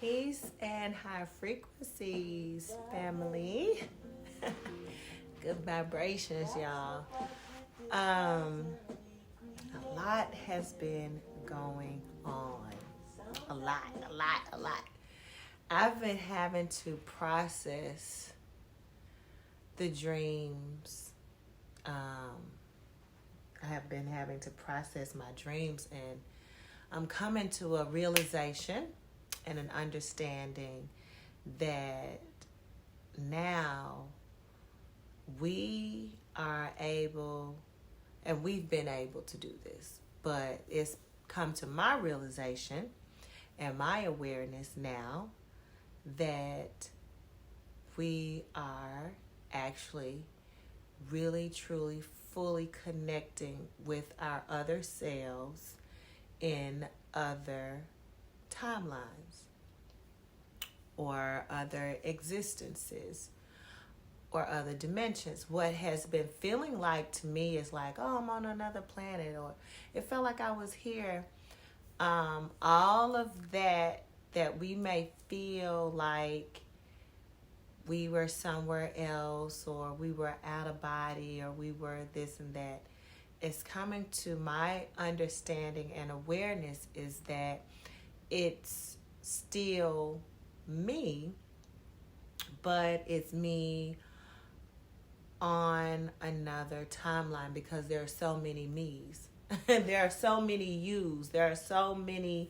Peace and high frequencies, family. Good vibrations, y'all. A lot has been going on. A lot. I've been having to process the dreams. I have been having to process my dreams, and I'm coming to a realization and an understanding that now we are able, and we've been able to do this, but it's come to my realization and my awareness now that we are actually really, truly, fully connecting with our other selves in other timelines or other existences or other dimensions. What has been feeling like to me is like, oh, I'm on another planet, or it felt like I was here. All of that we may feel like we were somewhere else, or we were out of body, or we were this and that, is coming to my understanding and awareness is that it's still me, but it's me on another timeline, because there are so many me's. There are so many yous. There are so many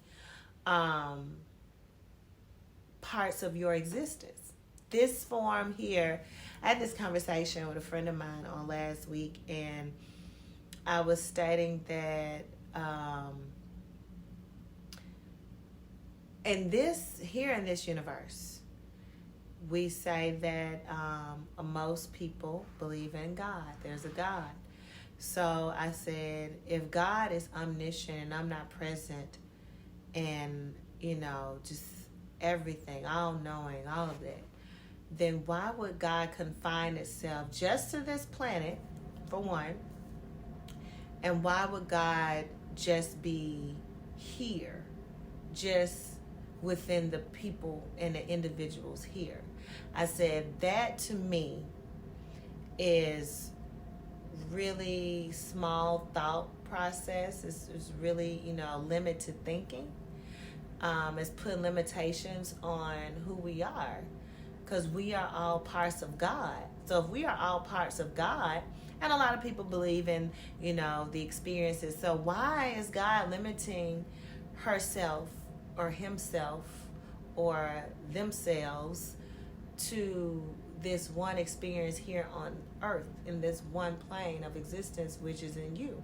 parts of your existence. This form here, I had this conversation with a friend of mine on last week, and I was stating that in this universe, we say that most people believe in God. There's a God. So I said, if God is omniscient and I'm not present, and just everything, all knowing, all of that, then why would God confine itself just to this planet, for one? And why would God just be here, just within the people and the individuals here? I said, that to me is really small thought process. It's really, limited thinking. It's putting limitations on who we are, because we are all parts of God. So if we are all parts of God, and a lot of people believe in, the experiences, so why is God limiting herself or himself or themselves to this one experience here on earth, in this one plane of existence, which is in you?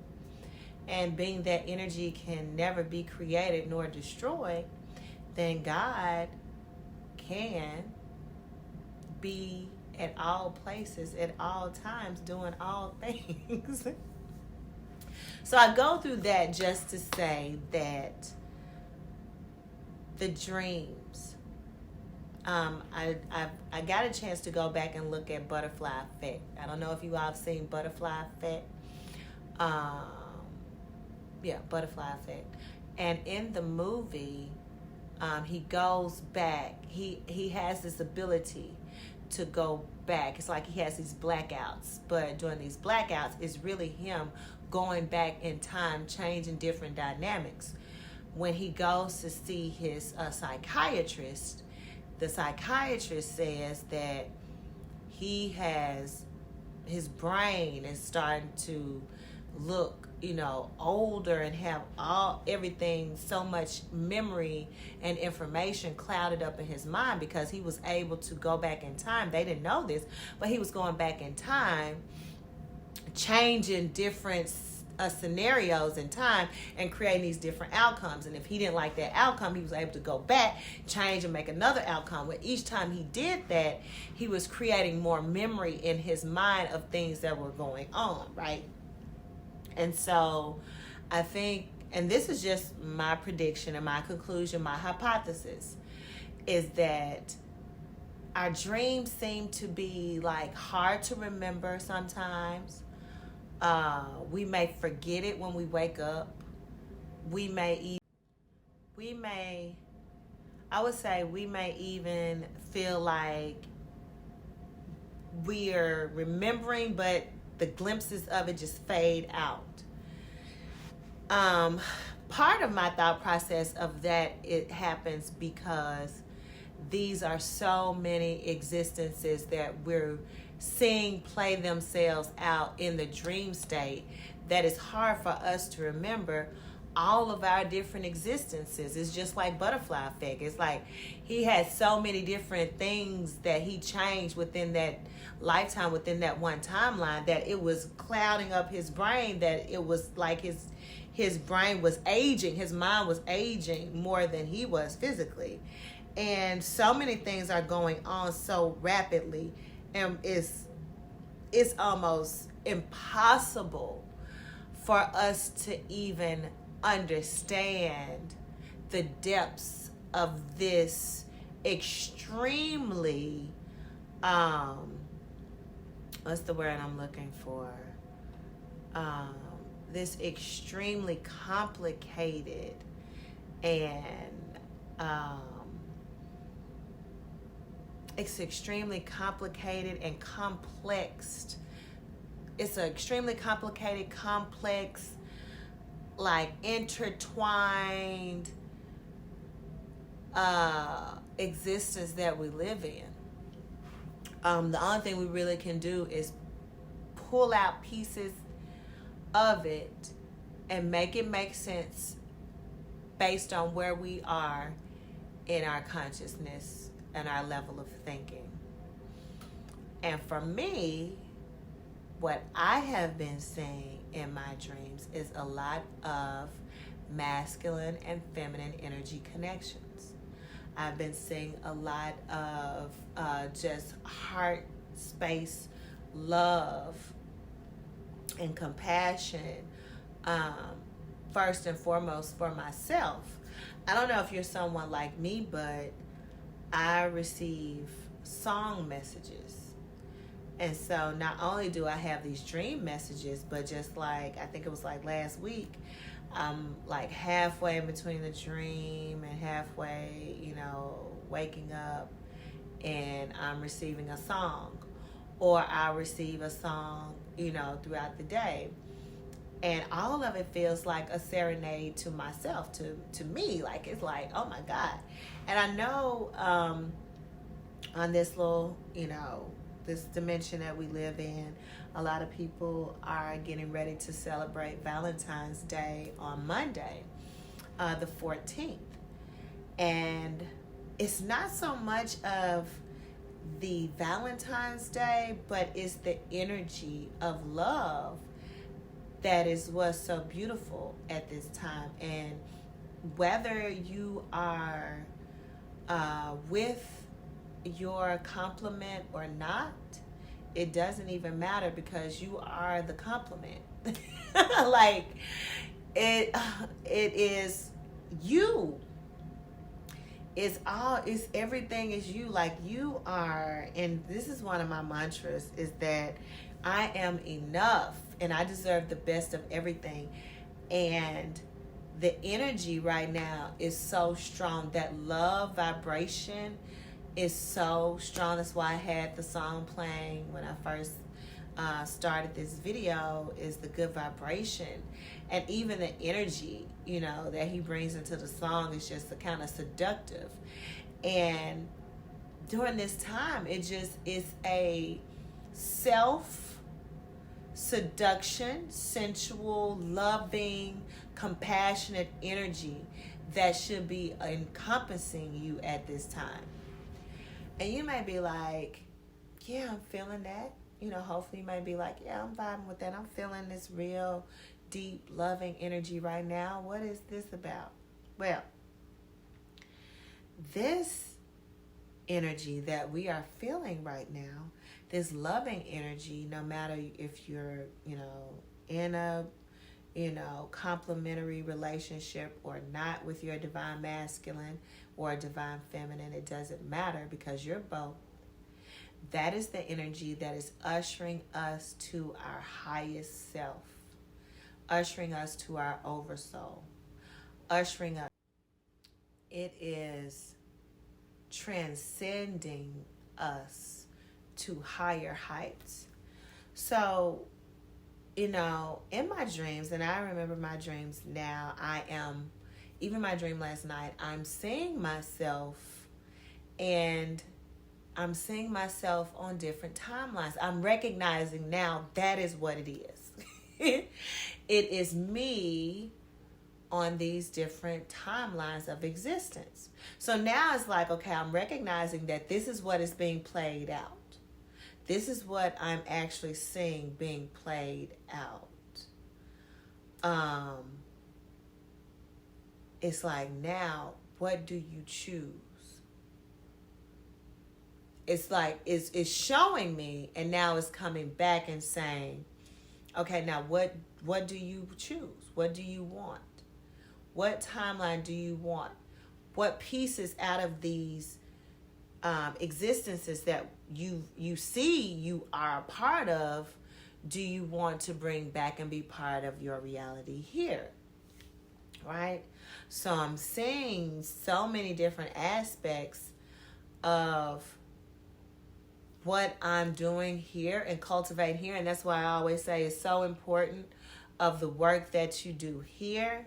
And being that energy can never be created nor destroyed, then God can be at all places, at all times, doing all things. So I go through that just to say that the dreams, I got a chance to go back and look at Butterfly Effect. I don't know if you all have seen Butterfly Effect. Butterfly Effect. And in the movie, he goes back. He has this ability to go back. It's like he has these blackouts, but during these blackouts, it's really him going back in time, changing different dynamics. When he goes to see his psychiatrist, the psychiatrist says that his brain is starting to look older and have everything, so much memory and information clouded up in his mind, because he was able to go back in time. They didn't know this, but he was going back in time, changing different scenarios in time and creating these different outcomes. And if he didn't like that outcome, he was able to go back, change, and make another outcome. But each time he did that, he was creating more memory in his mind of things that were going on, right? And so I think, and this is just my prediction and my conclusion, my hypothesis, is that our dreams seem to be like hard to remember sometimes. We may forget it when we wake up. We may I would say we may even feel like we are remembering, but the glimpses of it just fade out. Um, Part of my thought process of that, it happens because these are so many existences that we're seeing play themselves out in the dream state that it's hard for us to remember all of our different existences. It's just like butterfly effect. It's like he had so many different things that he changed within that lifetime, within that one timeline, that it was clouding up his brain, that it was like his brain was aging, his mind was aging more than he was physically. And so many things are going on so rapidly, and it's almost impossible for us to even understand the depths of this extremely what's the word I'm looking for? This extremely complicated and it's extremely complicated and complex. It's an extremely complicated, complex, like intertwined existence that we live in. The only thing we really can do is pull out pieces of it and make it make sense based on where we are in our consciousness and our level of thinking. And for me, what I have been seeing in my dreams is a lot of masculine and feminine energy connections. I've been seeing a lot of just heart space, love, and compassion, first and foremost for myself. I don't know if you're someone like me, but I receive song messages. And so not only do I have these dream messages, but just like, I think it was like last week, I'm like halfway in between the dream and halfway, waking up, and I'm receiving a song. Or I receive a song, throughout the day. And all of it feels like a serenade to myself, to me. Like, it's like, oh my God. And I know on this little, this dimension that we live in, a lot of people are getting ready to celebrate Valentine's Day on Monday, the 14th. And it's not so much of the Valentine's Day, but it's the energy of love that is what's so beautiful at this time. And whether you are with your complement or not, it doesn't even matter, because you are the complement. Like, it is you. It's everything is you. Like, you are, and this is one of my mantras, is that I am enough and I deserve the best of everything. And the energy right now is so strong. That love vibration is so strong. That's why I had the song playing when I first started this video, is the good vibration. And even the energy, that he brings into the song is just kind of seductive. And during this time, it just is a self-seduction, sensual, loving, compassionate energy that should be encompassing you at this time. And you may be like, yeah, I'm feeling that. Hopefully you might be like, yeah, I'm vibing with that. I'm feeling this real deep, loving energy right now. What is this about? Well, this energy that we are feeling right now, this loving energy, no matter if you're, in a, complementary relationship or not with your divine masculine or divine feminine, it doesn't matter, because you're both. That is the energy that is ushering us to our highest self, ushering us to our oversoul, ushering us. It is transcending us to higher heights. So, in my dreams, and I remember my dreams now, even my dream last night, I'm seeing myself, and I'm seeing myself on different timelines. I'm recognizing now that is what it is. It is me on these different timelines of existence. So now it's like, okay, I'm recognizing that this is what is being played out. This is what I'm actually seeing being played out. It's like, now, what do you choose? It's like, it's showing me, and now it's coming back and saying, okay, now what do you choose? What do you want? What timeline do you want? What pieces out of these existences that you see you are a part of do you want to bring back and be part of your reality here? Right? So I'm seeing so many different aspects of what I'm doing here and cultivate here. And that's why I always say it's so important of the work that you do here,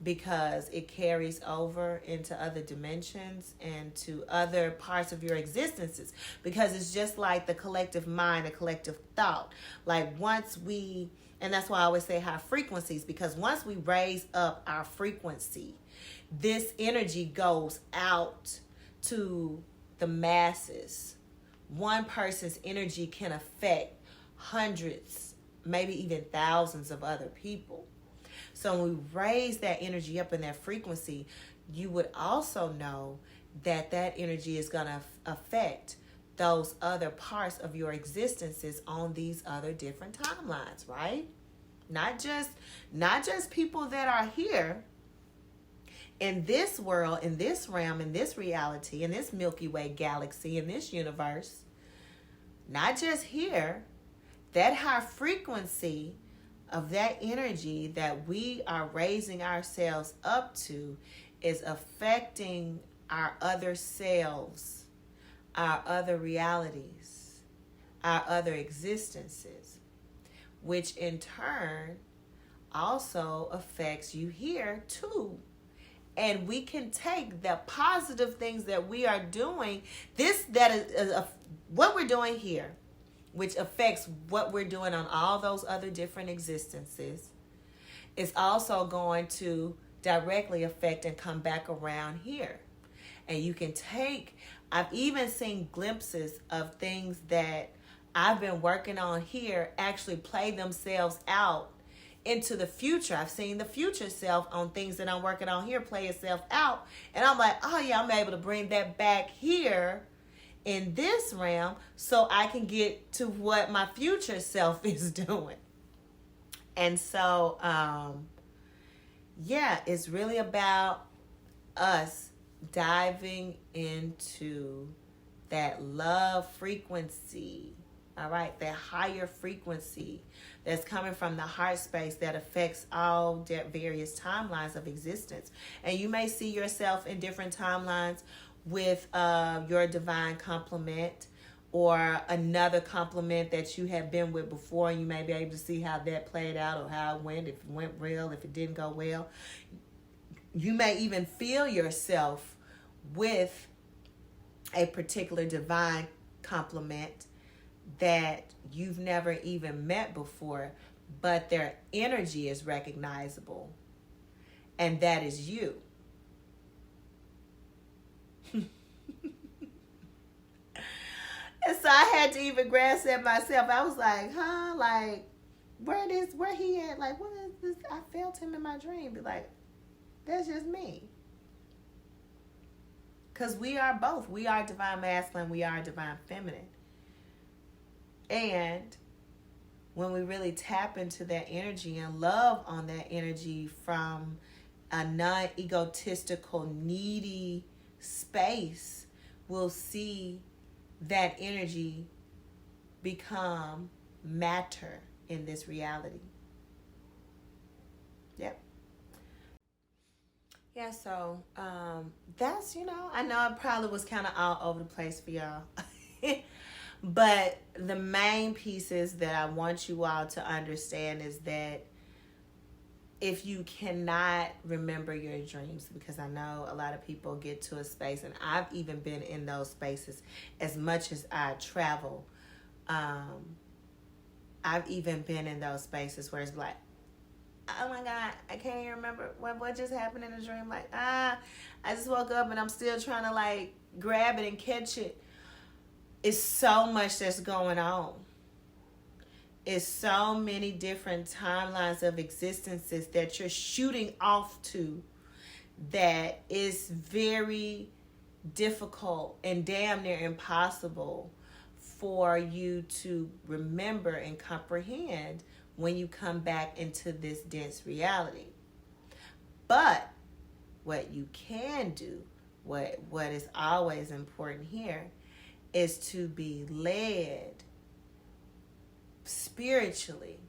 because it carries over into other dimensions and to other parts of your existences. Because it's just like the collective mind, a collective thought. Like and that's why I always say high frequencies, because once we raise up our frequency, this energy goes out to the masses. One person's energy can affect hundreds, maybe even thousands of other people. So when we raise that energy up in that frequency, you would also know that energy is going to affect those other parts of your existences on these other different timelines, right? Not just people that are here in this world, in this realm, in this reality, in this Milky Way galaxy, in this universe. Not just here. That high frequency of that energy that we are raising ourselves up to is affecting our other selves, our other realities, our other existences, which in turn also affects you here too. And we can take the positive things that we are doing, what we're doing here, which affects what we're doing on all those other different existences, is also going to directly affect and come back around here. And you can I've even seen glimpses of things that I've been working on here actually play themselves out into the future. I've seen the future self on things that I'm working on here play itself out. And I'm like, oh yeah, I'm able to bring that back here in this realm so I can get to what my future self is doing. And so, it's really about us diving into that love frequency, all right, that higher frequency that's coming from the heart space that affects all various timelines of existence. And you may see yourself in different timelines with your divine complement or another complement that you have been with before, and you may be able to see how that played out or how it went, if it went well, if it didn't go well. You may even feel yourself with a particular divine complement that you've never even met before, but their energy is recognizable, and that is you. And so I had to even grasp that myself. I was like, like, where he at? Like, what is this? I felt him in my dream. Be like, that's just me. Because we are both. We are divine masculine. We are divine feminine. And when we really tap into that energy and love on that energy from a non-egotistical, needy space, we'll see that energy become matter in this reality. Yep. Yeah, so that's, I know it probably was kind of all over the place for y'all. But the main pieces that I want you all to understand is that if you cannot remember your dreams, because I know a lot of people get to a space, and I've even been in those spaces as much as I travel. I've even been in those spaces where it's like, oh my God, I can't even remember what just happened in the dream. Like, I just woke up and I'm still trying to like grab it and catch it. It's so much that's going on. It's so many different timelines of existences that you're shooting off to that is very difficult and damn near impossible for you to remember and comprehend when you come back into this dense reality. But what you can do, what is always important here, is to be led spiritually,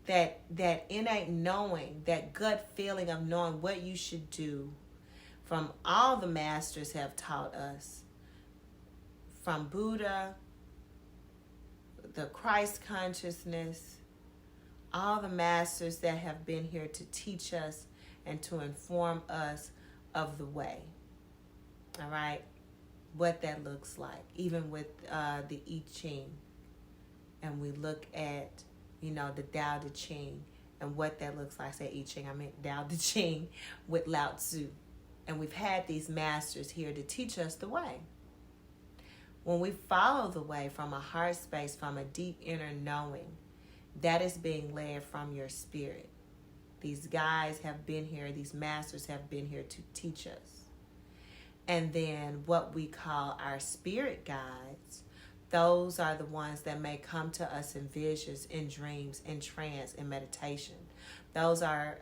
that innate knowing, that gut feeling of knowing what you should do, from all the masters have taught us, from Buddha, the Christ consciousness, all the masters that have been here to teach us and to inform us of the way. All right, what that looks like, even with the I Ching. And we look at, the Tao Te Ching and what that looks like. I say I Ching, I meant Tao Te Ching with Lao Tzu. And we've had these masters here to teach us the way. When we follow the way from a heart space, from a deep inner knowing, that is being led from your spirit. These guys have been here, these masters have been here to teach us. And then what we call our spirit guides, those are the ones that may come to us in visions, in dreams, in trance, in meditation. Those are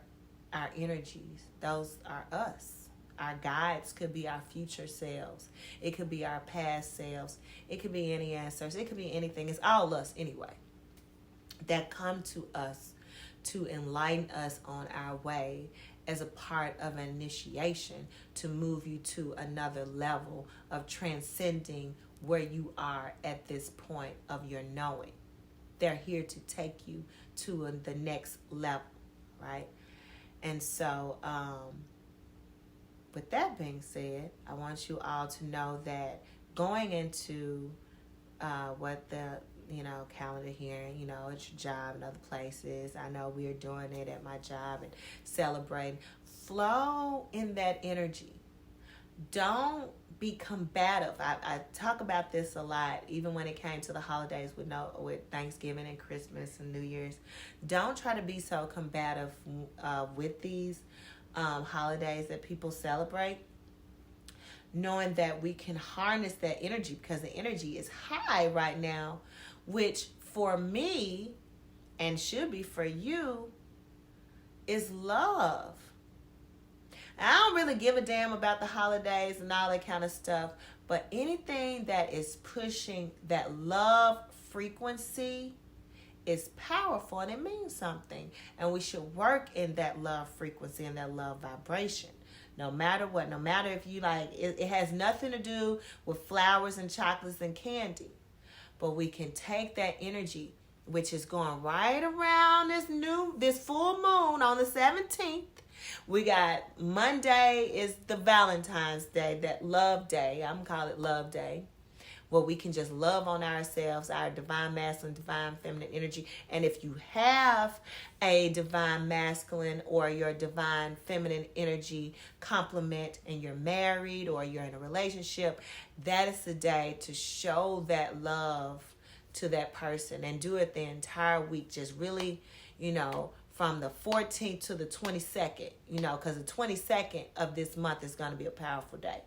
our energies. Those are us. Our guides could be our future selves. It could be our past selves. It could be any ancestors. It could be anything. It's all us anyway, that come to us to enlighten us on our way as a part of an initiation to move you to another level of transcending where you are at this point of your knowing. They're here to take you to the next level, right? And so, with that being said, I want you all to know that going into what the calendar here, at your job and other places. I know we are doing it at my job and celebrating. Flow in that energy. Don't be combative. I talk about this a lot, even when it came to the holidays with Thanksgiving and Christmas and New Year's. Don't try to be so combative with these holidays that people celebrate, knowing that we can harness that energy, because the energy is high right now, which for me, and should be for you, is love. I don't really give a damn about the holidays and all that kind of stuff, but anything that is pushing that love frequency is powerful, and it means something. And we should work in that love frequency and that love vibration. No matter what, no matter if you like, it has nothing to do with flowers and chocolates and candy. But we can take that energy, which is going right around this full moon on the 17th. We got Monday is the Valentine's Day, that love day. I'm going to call it love day, where we can just love on ourselves, our divine masculine, divine feminine energy. And if you have a divine masculine or your divine feminine energy complement and you're married or you're in a relationship, that is the day to show that love to that person, and do it the entire week. Just really, from the 14th to the 22nd, because the 22nd of this month is going to be a powerful day.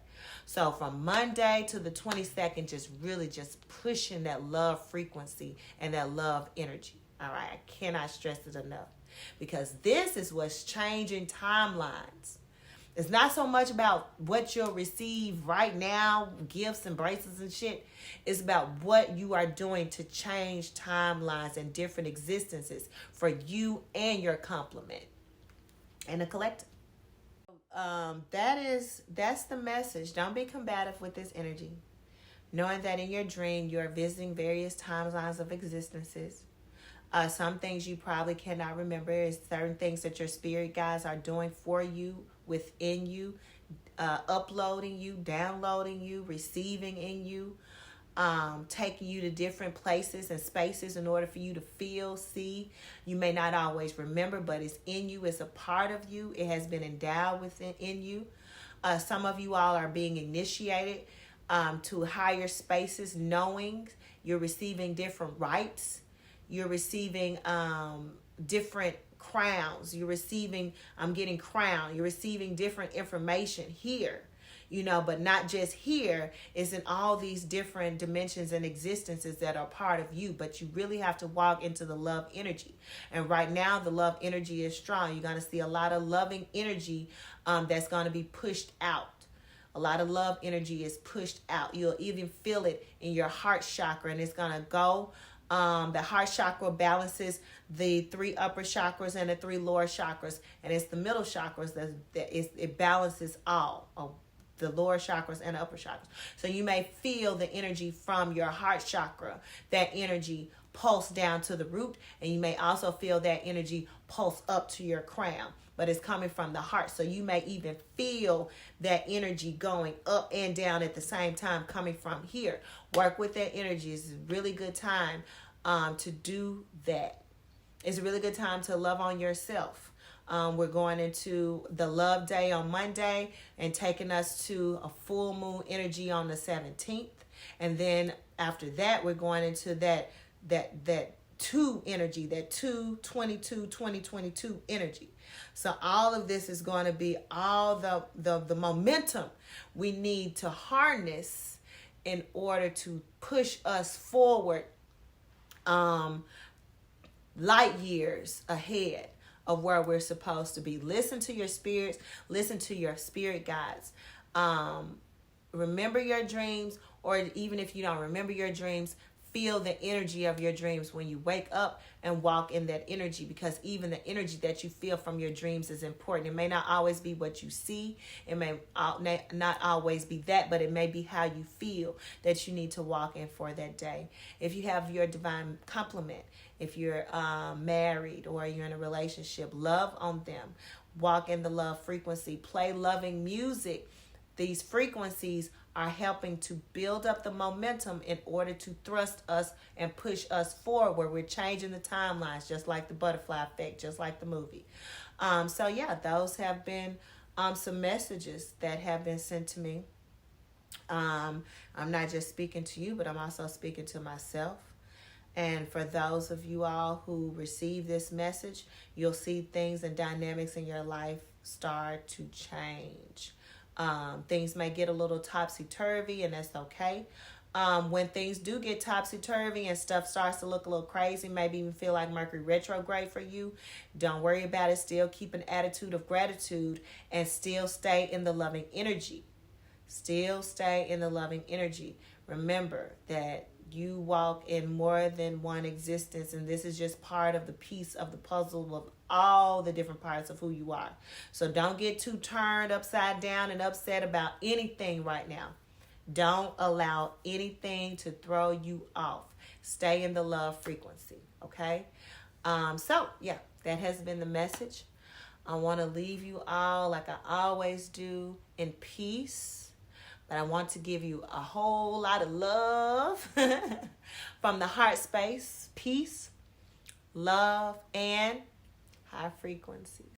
So from Monday to the 22nd, just pushing that love frequency and that love energy. All right, I cannot stress it enough, because this is what's changing timelines. It's not so much about what you'll receive right now, gifts and bracelets and shit. It's about what you are doing to change timelines and different existences for you and your complement and the collective. that's the message. Don't be combative with this energy. Knowing that in your dream you are visiting various timelines of existences. Some things you probably cannot remember is certain things that your spirit guides are doing for you, within you, uploading you, downloading you, receiving in you, taking you to different places and spaces in order for you to feel, see. You may not always remember, but it's in you. It's a part of you. It has been endowed within in you. Some of you all are being initiated to higher spaces, knowing you're receiving different rights. You're receiving different crowns. You're receiving, I'm getting crowned. You're receiving different information here, but not just here. It's in all these different dimensions and existences that are part of you. But you really have to walk into the love energy. And right now, the love energy is strong. You're going to see a lot of loving energy that's going to be pushed out. A lot of love energy is pushed out. You'll even feel it in your heart chakra, and it's going to go. The heart chakra balances the 3 upper chakras and the 3 lower chakras, and it's the middle chakras it balances all of the lower chakras and the upper chakras. So you may feel the energy from your heart chakra, that energy pulse down to the root, and you may also feel that energy pulse up to your crown, but it's coming from the heart. So you may even feel that energy going up and down at the same time coming from here. Work with that energy. It's a really good time to do that. It's a really good time to love on yourself. We're going into the love day on Monday and taking us to a full moon energy on the 17th. And then after that, we're going into that 2 energy, that 2022 energy. So all of this is going to be all the momentum we need to harness in order to push us forward light years ahead of where we're supposed to be. Listen to your spirits. Listen to your spirit guides. Remember your dreams, or even if you don't remember your dreams, feel the energy of your dreams when you wake up and walk in that energy, because even the energy that you feel from your dreams is important. It may not always be what you see. It may not always be that, but it may be how you feel that you need to walk in for that day. If you have your divine complement, if you're married or you're in a relationship, love on them. Walk in the love frequency. Play loving music. These frequencies are helping to build up the momentum in order to thrust us and push us forward, where we're changing the timelines, just like the butterfly effect, just like the movie. So yeah, those have been some messages that have been sent to me. I'm not just speaking to you, but I'm also speaking to myself. And for those of you all who receive this message, you'll see things and dynamics in your life start to change. Things may get a little topsy-turvy, and that's okay. When things do get topsy-turvy and stuff starts to look a little crazy, maybe even feel like Mercury retrograde for you, don't worry about it. Still keep an attitude of gratitude and still stay in the loving energy. Still stay in the loving energy. Remember that you walk in more than one existence, and this is just part of the piece of the puzzle of all the different parts of who you are. So don't get too turned upside down and upset about anything right now. Don't allow anything to throw you off. Stay in the love frequency, okay? So yeah, that has been the message. I want to leave you all, like I always do, in peace. But I want to give you a whole lot of love from the heart space, peace, love, and high frequencies.